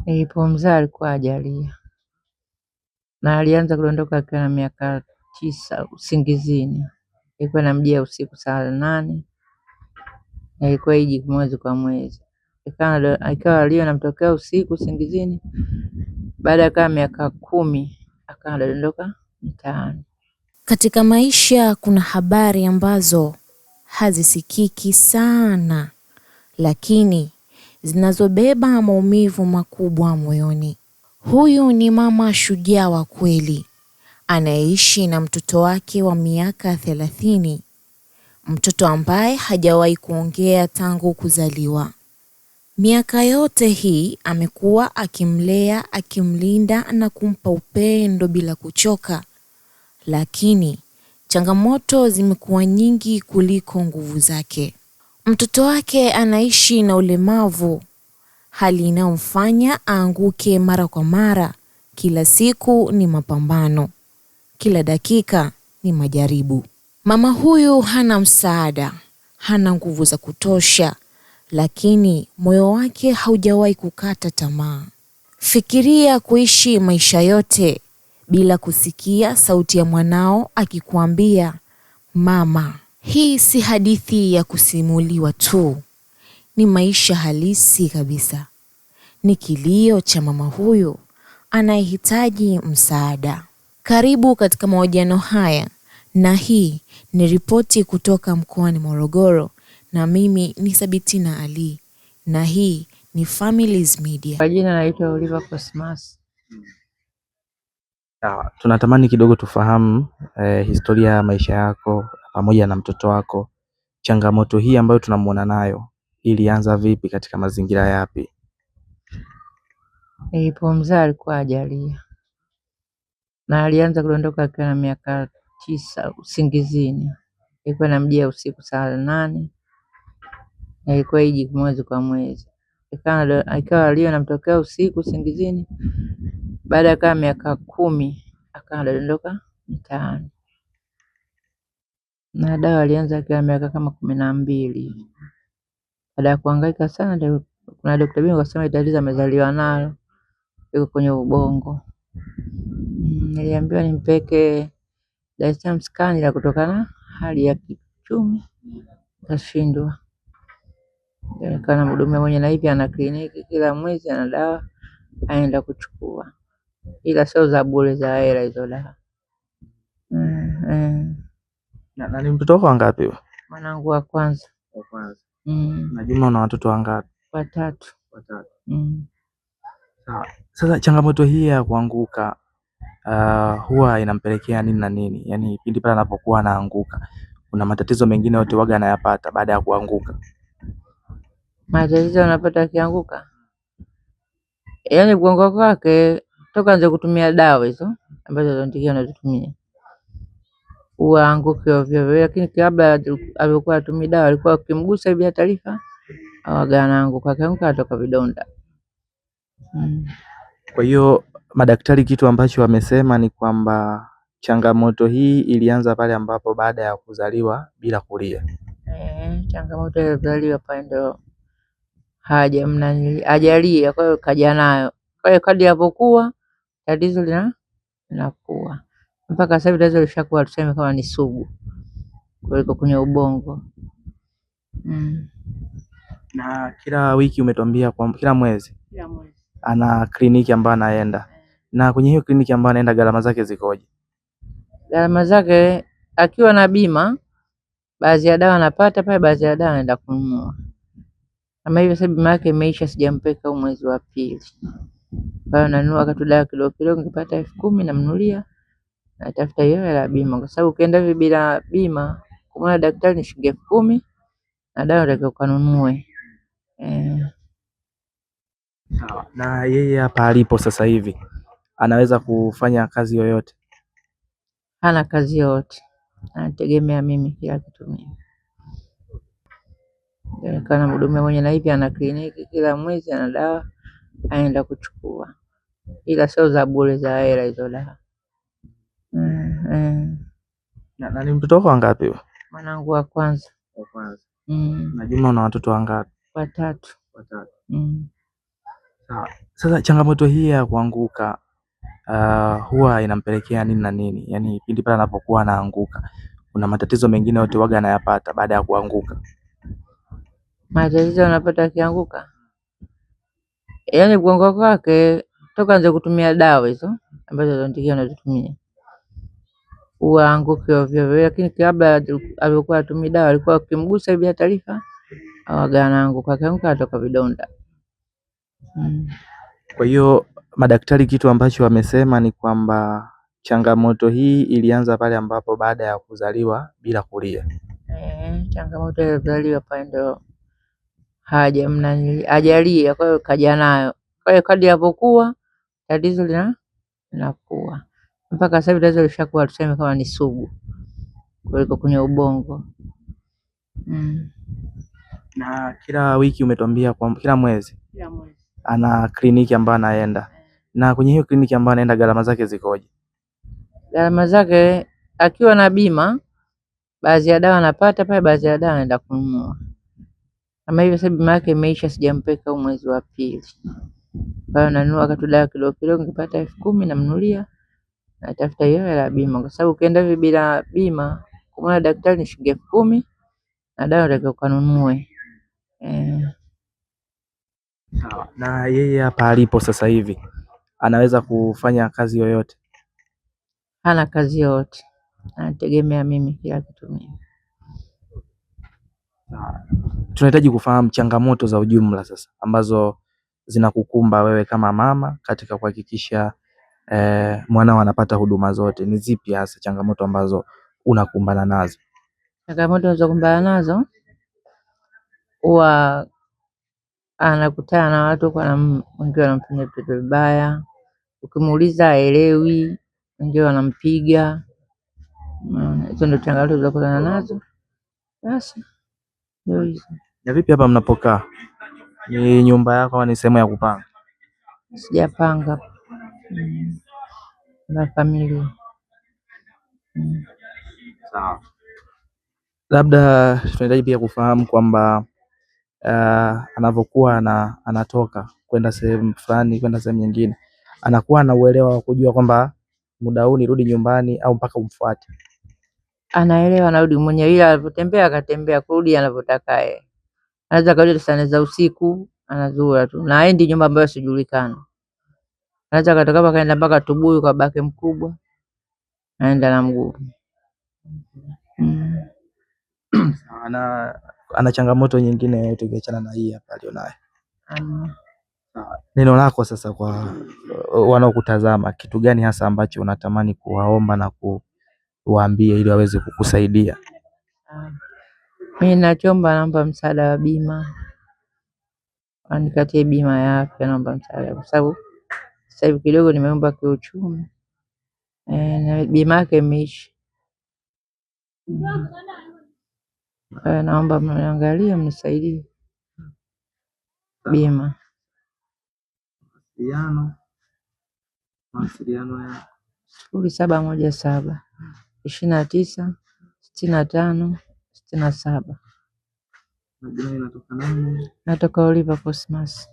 Nilipomzaa alikuwa hajalia na alianza kudondoka akiwa na miaka 9 usingizini. Ilikuwa inamjia usiku saa 8 na ilikuwa iji mwezi kwa mwezi. Ikawa alio namtokea usiku usingizini. Baada ya kama miaka 10 akawa anadondoka mtaani. Katika maisha kuna habari ambazo hazisikiki sana, lakini zinazobeba maumivu makubwa moyoni. Huyu ni mama shujaa wa kweli, anaishi na mtoto wake wa miaka 30, mtoto ambaye hajawahi kuongea tangu kuzaliwa. Miaka yote hii amekuwa akimlea, akimlinda na kumpa upendo bila kuchoka. Lakini changamoto zimekuwa nyingi kuliko nguvu zake. Mtoto wake anaishi na ulemavu, hali inayomfanya aanguke mara kwa mara. Kila siku ni mapambano, kila dakika ni majaribu. Mama huyu hana msaada, hana nguvu za kutosha, lakini moyo wake haujawahi kukata tamaa. Fikiria kuishi maisha yote bila kusikia sauti ya mwanao akikuambia, mama. Hii si hadithi ya kusimuliwa tu, ni maisha halisi kabisa. Ni kilio cha mama huyu anayehitaji msaada. Karibu katika mahojiano haya, na hii ni ripoti kutoka mkoani Morogoro, na mimi ni Sabitina Ali, na hii ni Families Media. Kwa jina naitwa Oliver Cosmas. Tunatamani kidogo tufahamu historia ya maisha yako pamoja na mtoto wako. Changamoto hii ambayo tunamuona nayo ilianza vipi, katika mazingira yapi? Nilipomzaa alikuwa hajalia na alianza kudondoka akiwa na miaka 9 usingizini. Ilikuwa inamjia usiku saa 8 na ilikuwa iji mwezi kwa mwezi. Ikawa alio namtokea usiku usingizini. Baada ya kama miaka 10 akawa anadondoka mtaani. Na dawa alianza akiwa miaka kama 12. Baada ya kuhangaika sana ndio kuna daktari bingwa akasema tatizo amezaliwa nalo, iko kwenye ubongo. Niliambiwa nimpeke Dar es Salaam scan la kutokana hali ya kiuchumi, kashindwa. Kana mhudumia mwenye na hivi ana kliniki kila mwezi ana dawa aenda kuchukua, ila sio za bure, za hela hizo dawa. Na ni mtoto wako wangapi wewe? Mwanangu wa kwanza. Na jumla una watoto wangapi? 3. Sawa. Sasa changamoto hii ya kuanguka huwa inampelekea nini na nini? Yaani pindi pale anapokuwa anaanguka, kuna matatizo mengine yote waga anayapata baada ya kuanguka? Matatizo anapata akianguka, yaani mgongo wake toka anze kutumia dawa hizo ambazo ndio anazitumia uanguke ovyo, lakini kabla alikuwa atumia dawa alikuwa ukimgusa bila taarifa awaga anaanguka, akianguka atoka vidonda. Kwa hiyo madaktari kitu ambacho wamesema ni kwamba changamoto hii ilianza pale ambapo baada ya kuzaliwa bila kulia. Changamoto ya kuzaliwa pale ndio hajalia, kwa hiyo kaja nayo. Kwa hiyo kadri yapokuwa tatizo linakuwa mpaka sasa hivi tatizo lishakuwa tuseme kama ni sugu kuliko kwenye ubongo. Na kila wiki umetuambia kwamba kila mwezi ana kliniki ambayo anaenda. Na kwenye hiyo kliniki ambayo anaenda gharama zake zikoje? Gharama zake akiwa na bima, baadhi ya dawa anapata pale, baadhi ya dawa anaenda kununua. Kama hivyo sasa bima yake imeisha, sijampeka mwezi wa 2. Kwa hiyo nanunua katu dawa kidogo kidogo, nikipata 10,000 namnunulia, natafuta hiyo ya bima, kwa sababu ukienda hivi bila bima kumwona daktari ni shilingi 10,000 na dawa unatakiwa kununue. Sawa. Na yeye hapa alipo sasa hivi anaweza kufanya kazi yoyote? Hana kazi yoyote, anategemea mimi kila kitu mimi. Kana mhudumia mwenye na hivi ana kliniki kila mwezi ana dawa aenda kuchukua, ila sio za bure, za hela hizo dawa. Na ni mtoto wako wangapi wewe? Mwanangu wa kwanza. Na jumla una watoto wangapi? 3. Sawa. Sasa changamoto hii ya kuanguka huwa inampelekea nini na nini? Yaani pindi pale anapokuwa anaanguka, kuna matatizo mengine yote huwaga anayapata baada ya kuanguka? Matatizo anapata akianguka, yaani kuanguka kwake toka anze kutumia dawa hizo ambazo anatakiwa anazitumia huwa anguki ovyo ovyo, lakini kabla alikuwa hatumii dawa alikuwa akimgusa hivi taarifa hawaga anaanguka, akianguka atoka vidonda. Kwa hiyo madaktari kitu ambacho wamesema ni kwamba changamoto hii ilianza pale ambapo baada ya kuzaliwa bila kulia. Changamoto ya kuzaliwa pale ndio hajalia, kwa hiyo kaja nayo. Kwa hiyo kadri alipokuwa tatizo linakuwa mpaka sasa hivi tatizo lishakuwa tuseme kama ni sugu kuliko kwenye ubongo. Na kila wiki umetuambia kwa kila mwezi ana kliniki ambayo anaenda, na kwenye hiyo kliniki ambayo anaenda gharama zake zikoje? Gharama zake akiwa na bima, baadhi ya dawa anapata pale, baadhi ya dawa anaenda kununua. Kama hivyo sasa bima yake imeisha, sijampeka mwezi wa pili, kwa hiyo nanunua katu dawa kidogo kidogo, nikipata 10,000 namnunulia, natafuta hiyo ya bima, kwa sababu ukienda hivi bila bima kumwona daktari ni shilingi 10,000 na dawa unatakiwa ukanunue. Sawa. Na yeye hapa alipo sasa hivi anaweza kufanya kazi yoyote? Hana kazi yoyote, anategemea mimi kila kitu mimi. Tunahitaji kufahamu changamoto za ujumla sasa ambazo zinakukumba wewe kama mama katika kuhakikisha mwanao anapata huduma zote. Ni zipi hasa changamoto ambazo unakumbana nazo? Changamoto unazokumbana nazo huwa anakutana na watu wengine wanamfanyia vitu vibaya, ukimuuliza haelewi, wengine wanampiga. Hizo ndio changamoto tunazokutana nazo. Basi ndio hizo. Na vipi hapa mnapokaa, ni nyumba yako au ni sehemu ya kupanga? Sijapanga, na familia. Sawa. Labda tunahitaji pia kufahamu kwamba anavyokuwa anatoka kwenda sehemu fulani kwenda sehemu nyingine, anakuwa na uelewa wa kujua kwamba muda huu nirudi nyumbani au mpaka umfuate? Anaelewa, anarudi mwenyewe, ila anapotembea akatembea kurudi anavyotaka yeye. Anaweza karudi saa 4 za usiku anazua tu, na haendi nyumba ambayo sijulikana. Anaweza katoka hapa kaenda mpaka Tubuyu kwa babake mkubwa, anaenda na mguu. Ana changamoto nyingine yoyote ukiachana na hii hapa alionayo? Neno lako sasa kwa wanaokutazama, kitu gani hasa ambacho unatamani kuwaomba na kuwaambia ili waweze kukusaidia? Mimi nachoomba, naomba msaada wa bima, anikatie bima ya afya, naomba msaada kwa sababu sasa hivi kidogo nimeomba kiuchumi, na bima yake imeisha. Naomba mniangalie, mnisaidie bima. Mawasiliano ya 0717 29 65 67. Natoka Oliver Cosmas.